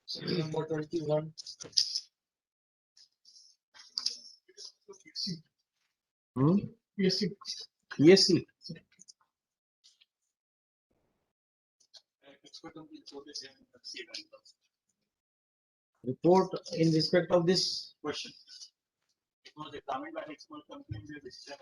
421. PSC. Report in respect of this question. It was examined by an expert company in their decision.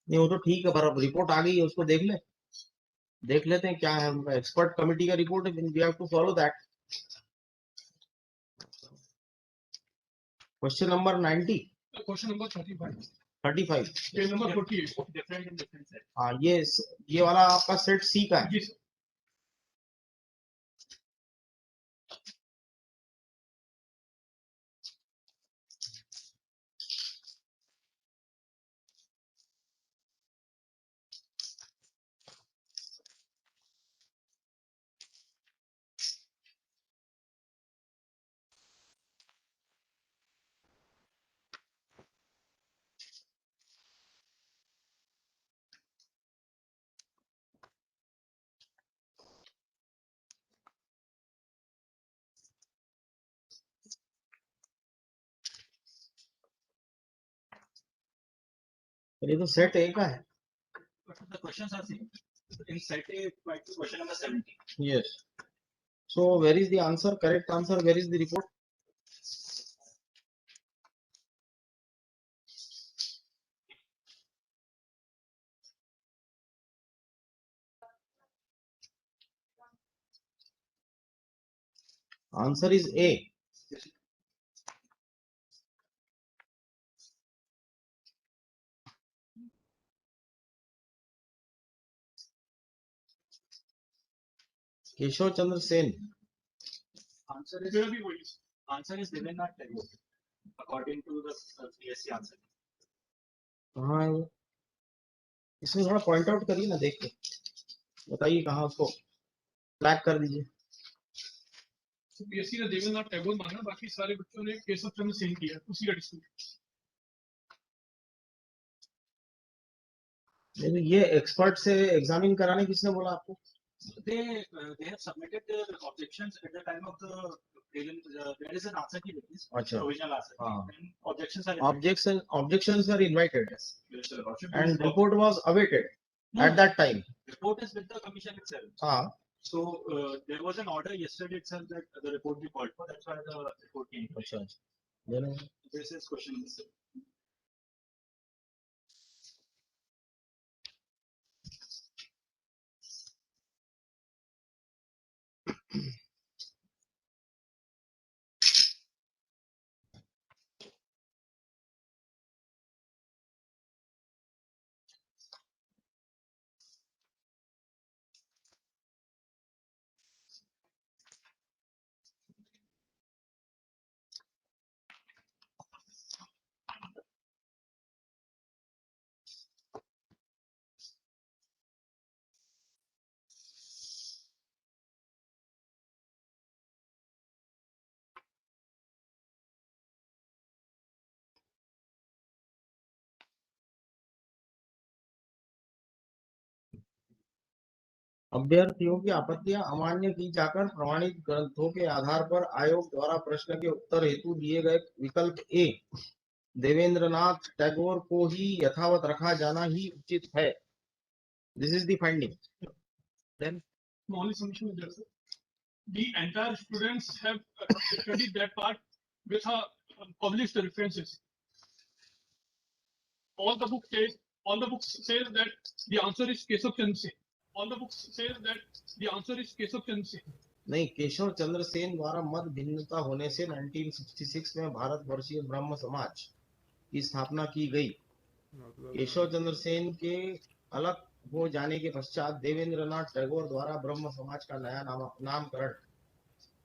नहीं, वो तो ठीक है, पर अब रिपोर्ट आ गई है, उसको देख लेते हैं क्या है एक्सपर्ट कमेटी का रिपोर्ट है, we have to follow that. Question number 90. Question number 35. 35. Page number 48. Different in different set. हाँ, ये वाला आपका सेट सी का है. जी सर. ये तो सेट ए का है. The questions are same. In set A, question number 70. Yes. So where is the answer? Correct answer. Where is the report? Answer is A. Keshav Chandra Sen. Answer is Devendranath Tagore, according to the PSC answer. हाँ, इसमें थोड़ा point out करिए ना, देख के बताइए कहाँ उसको फ्लैग कर दीजिए. पीएससी ने देवेंद्रनाथ टैगोर माना, बाकी सारे बच्चों ने केशव चंद्र सेन किया, उसी का डिस्प्यूट. ये एक्सपर्ट से एग्जामिन कराने किसने बोला आपको? They have submitted their objections at the time of the prelim. There is an answer key with this अच्छा. provisional answer key, हाँ. and objections are Objections were invited Yes, sir. and report was awaited at that time. Report is with the commission itself. हाँ. So there was an order yesterday itself that the report be called for. That's why the report came. अच्छा. Then This is question number 7. अभ्यर्थियों की आपत्तियां अमान्य की जाकर प्रमाणित ग्रंथों के आधार पर आयोग द्वारा प्रश्न के उत्तर हेतु दिए गए विकल्प ए देवेंद्रनाथ टैगोर को ही यथावत रखा जाना ही उचित है. This is the finding. Then only submission is there, sir. The entire students have studied that part with published references. All the books says that the answer is Keshav Chandra Sen. All the books says that the answer is Keshav Chandra Sen. नहीं, केशव चंद्र सेन द्वारा मत भिन्नता होने से 1966 में भारतवर्षीय ब्रह्म समाज की स्थापना की गई. केशव चंद्र सेन के अलग हो जाने के पश्चात देवेंद्रनाथ टैगोर द्वारा ब्रह्म समाज का नया नामकरण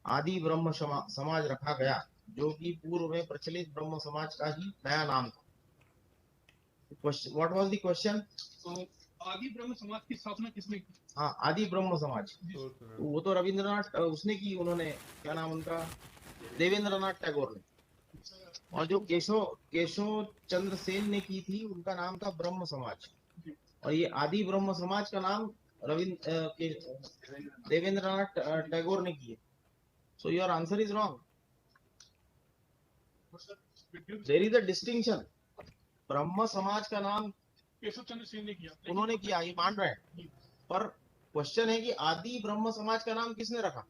आदि ब्रह्म समाज रखा गया, जो कि पूर्व में प्रचलित ब्रह्म समाज का ही नया नाम था. What was the question? आदि ब्रह्म समाज की स्थापना किसने की? हाँ, आदि ब्रह्म समाज. वो तो रविंद्रनाथ उसने की, उन्होंने क्या नाम उनका, देवेंद्रनाथ टैगोर ने. और जो केशव चंद्र सेन ने की थी उनका नाम था ब्रह्म समाज, और ये आदि ब्रह्म समाज का नाम देवेंद्रनाथ टैगोर ने की है. So your answer is wrong. There is a distinction. Brahmo Samaj का नाम केशव चंद्र सेन ने किया, उन्होंने किया, ये मान रहे हैं, पर क्वेश्चन है कि आदि ब्रह्म समाज का नाम किसने रखा?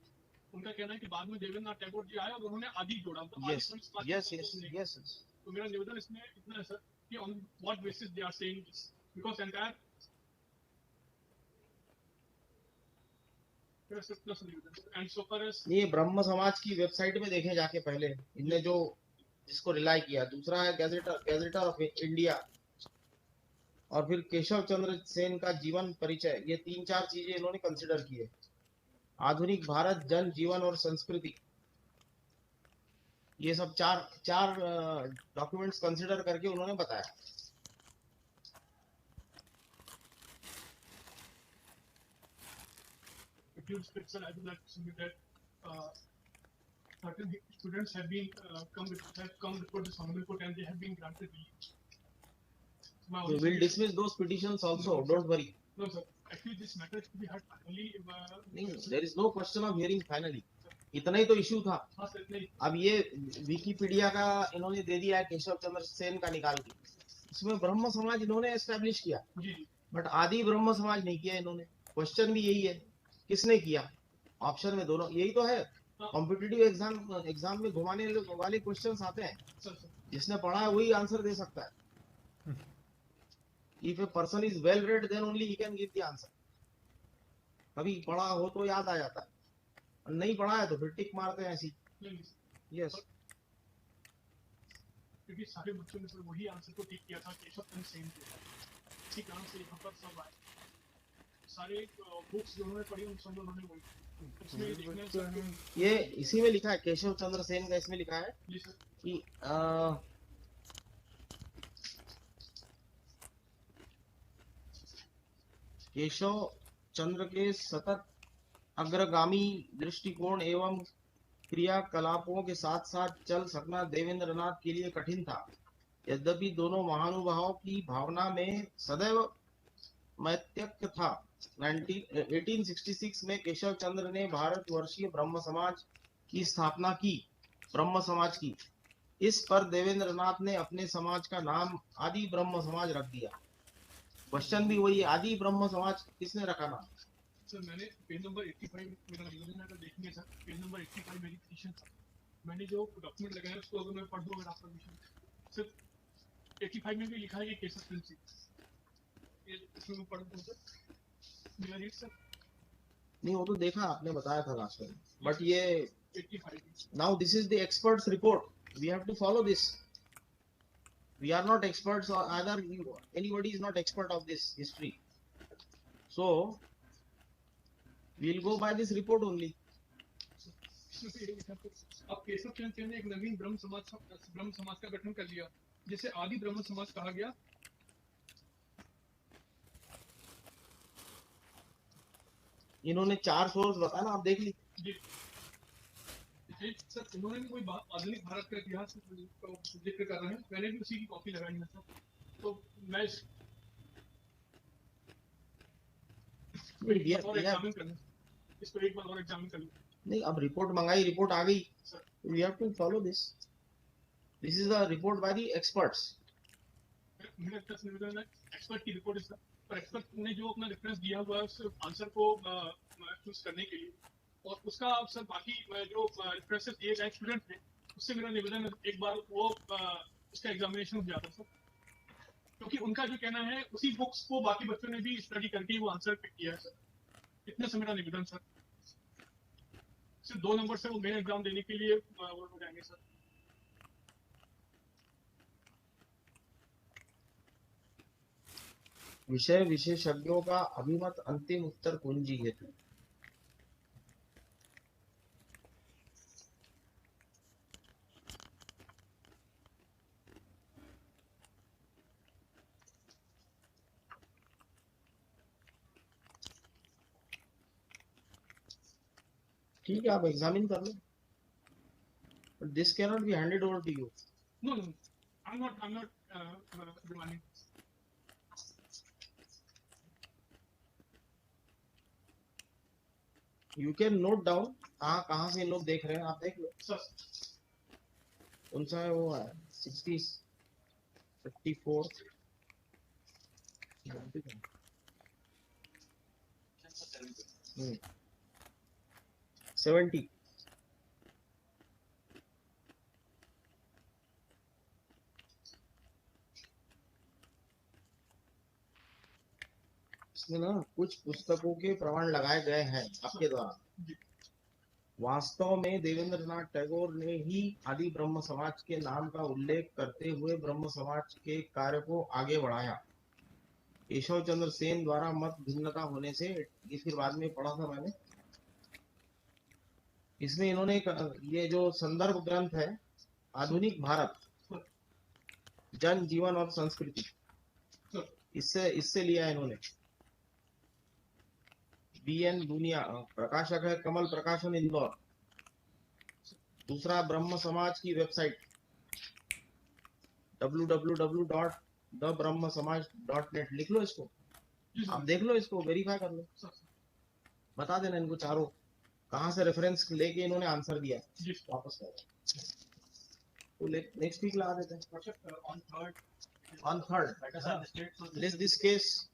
उनका कहना है कि बाद में देवेंद्रनाथ टैगोर जी आए और उन्होंने आदि जोड़ा. तो यस आदि समाज यस का यस नहीं. यस. तो मेरा निवेदन इसमें इतना है सर कि on what basis they are saying this, because entire and so far as ये ब्रह्म समाज की वेबसाइट में देखें जाके पहले, इनने जो जिसको रिलाई किया. दूसरा है गैजेटर ऑफ इंडिया, और फिर केशव चंद्र सेन का जीवन परिचय. ये 3-4 चीजें इन्होंने कंसिडर की है. आधुनिक भारत जन जीवन और संस्कृति, ये सब चार डॉक्यूमेंट्स कंसिडर करके उन्होंने बताया. sir, I would like to submit that certain students have been come before this honorable court and they have been granted leave. We will dismiss those petitions also. Don't worry. No, sir. Actually, this matter is to be heard finally. There is no question of hearing finally. इतना ही तो issue था. हाँ sir, नहीं. अब ये Wikipedia का इन्होंने दे दिया है केशव चंद्र सेन का निकाल के, इसमें ब्रह्म समाज इन्होंने एस्टेब्लिश किया, बट आदि ब्रह्म समाज नहीं किया इन्होंने. क्वेश्चन भी यही है, किसने किया? ऑप्शन में दोनों यही तो है. कॉम्पिटिटिव एग्जाम में घुमाने वाले क्वेश्चंस आते हैं. जिसने पढ़ा है वही आंसर दे सकता है. If a person is well read, then only he can give the answer. कभी पढ़ा हो तो याद आ जाता है, और नहीं पढ़ा है तो फिर टिक मारते हैं ऐसी. यस. क्योंकि सारे बच्चों ने सर वही आंसर को टिक किया था केशव चंद्र सेन के. इसी कारण से यहाँ पर सब आए. सारे बुक्स जो उन्होंने पढ़ी उन सब में उन्होंने वही. ये इसी में लिखा है, केशव चंद्र सेन का इसमें लिखा है कि केशव चंद्र के सतत अग्रगामी दृष्टिकोण एवं क्रियाकलापों के साथ साथ चल सकना देवेंद्रनाथ के लिए कठिन था. यद्यपि दोनों महानुभावों की भावना में सदैव मैत्र्य था. 1866 में केशव चंद्र ने भारतवर्षीय ब्रह्म समाज की स्थापना की. ब्रह्म समाज की. इस पर देवेंद्रनाथ ने अपने समाज का नाम आदि ब्रह्म समाज रख दिया. क्वेश्चन भी वही है, आदि ब्रह्म समाज किसने रखा नाम? सर मैंने पेज नंबर 85 मेरा निवेदन अगर देखेंगे सर, पेज नंबर 85 मेरी पिटीशन था. मैंने जो डॉक्यूमेंट लगाया उसको अगर मैं पढ़ दूं अगर आपका विषय सर 85 में भी लिखा है कि केशव चंद्र सेन. ये इसमें मैं पढ़ दूं सर मेरा रीड सर. नहीं वो तो देखा आपने बताया था लास्ट टाइम, बट ये 85 now this is the experts report. We have to follow this. We are not experts, or either anybody is not expert of this history. So we'll go by this report only. अब केशव चंद्र सेन ने एक नवीन ब्रह्म समाज का गठन कर लिया जिसे आदि ब्रह्म समाज कहा गया. इन्होंने 4 सोर्स बताया ना, आप देख लीजिए. सर उन्होंने भी कोई आधुनिक भारत का इतिहास का जिक्र कर रहे हैं. मैंने भी उसी की कॉपी लगाई है सर. तो मैं इसको एक बार और एग्जामिन कर लूं. नहीं, अब रिपोर्ट मंगाई, रिपोर्ट आ गई. We have to follow this. This is the report by the experts. मेरा प्रश्न निवेदन है, एक्सपर्ट की रिपोर्ट है सर, पर एक्सपर्ट ने जो अपना रेफरेंस दिया हुआ है उस आंसर को चूज करने के लिए, और उसका सर बाकी जो रेफरेंसेस दिए गए स्टूडेंट थे उससे मेरा निवेदन एक बार वो उसका एग्जामिनेशन हो जाता सर, क्योंकि उनका जो कहना है उसी बुक्स को बाकी बच्चों ने भी स्टडी करके वो आंसर पिक किया है सर. इतने से मेरा निवेदन सर. सिर्फ 2 नंबर से वो मेन एग्जाम देने के लिए वो हो जाएंगे सर. विषय विशेषज्ञों का अभिमत अंतिम उत्तर कुंजी हेतु. ठीक है, आप एग्जामिन कर लो. This can not be handed over to you. No, no, I'm not demanding. You can note down कहाँ कहाँ से लोग देख रहे हैं, आप देख लो। Sir, कौन सा है वो है 60 54 70 इसमें ना कुछ पुस्तकों के प्रमाण लगाए गए हैं आपके द्वारा। वास्तव में देवेंद्रनाथ टैगोर ने ही आदि ब्रह्म समाज के नाम का उल्लेख करते हुए ब्रह्म समाज के कार्य को आगे बढ़ाया। केशव चंद्र सेन द्वारा मत भिन्नता होने से, ये फिर बाद में पढ़ा था मैंने, इसमें इन्होंने ये जो संदर्भ ग्रंथ है आधुनिक भारत जन जीवन और संस्कृति, इससे इससे लिया है इन्होंने। बीएन दुनिया प्रकाशक है कमल प्रकाशन इंदौर। दूसरा ब्रह्म समाज की वेबसाइट www.thebrahmasamaj.net, लिख लो इसको, आप देख लो इसको, वेरीफाई कर लो, बता देना इनको चारों कहाँ से रेफरेंस लेके इन्होंने आंसर दिया है। वापस करो तो नेक्स्ट वीक लगा देते हैं। On third, list this case,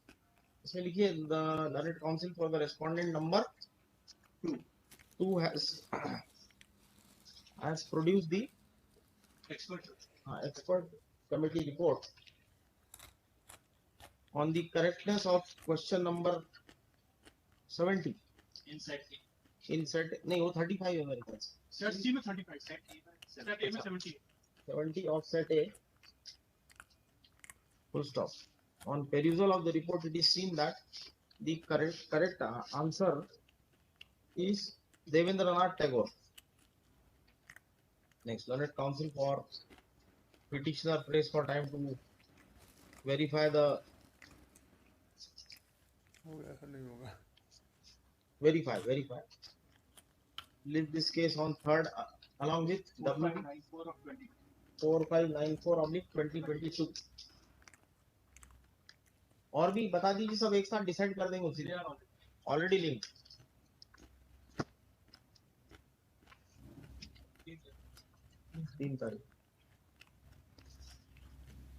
इसमें लिखिए the learned counsel for the respondent number 2 has produced the expert committee report on the correctness of question number 70 in set नहीं वो 35 है मेरे पास। Set C में 35, Set A में 70. 70 of set A, full stop. On perusal of the report, it is seen that the correct answer is Devendranath Tagore. Next, learned counsel for petitioner prays for time to verify the ऐसा नहीं होगा। verify. List this case on third along with W 4594/2022। और भी बता दीजिए, सब एक साथ डिसाइड कर देंगे उसी दिन। ऑलरेडी लिंक 3 तारीख।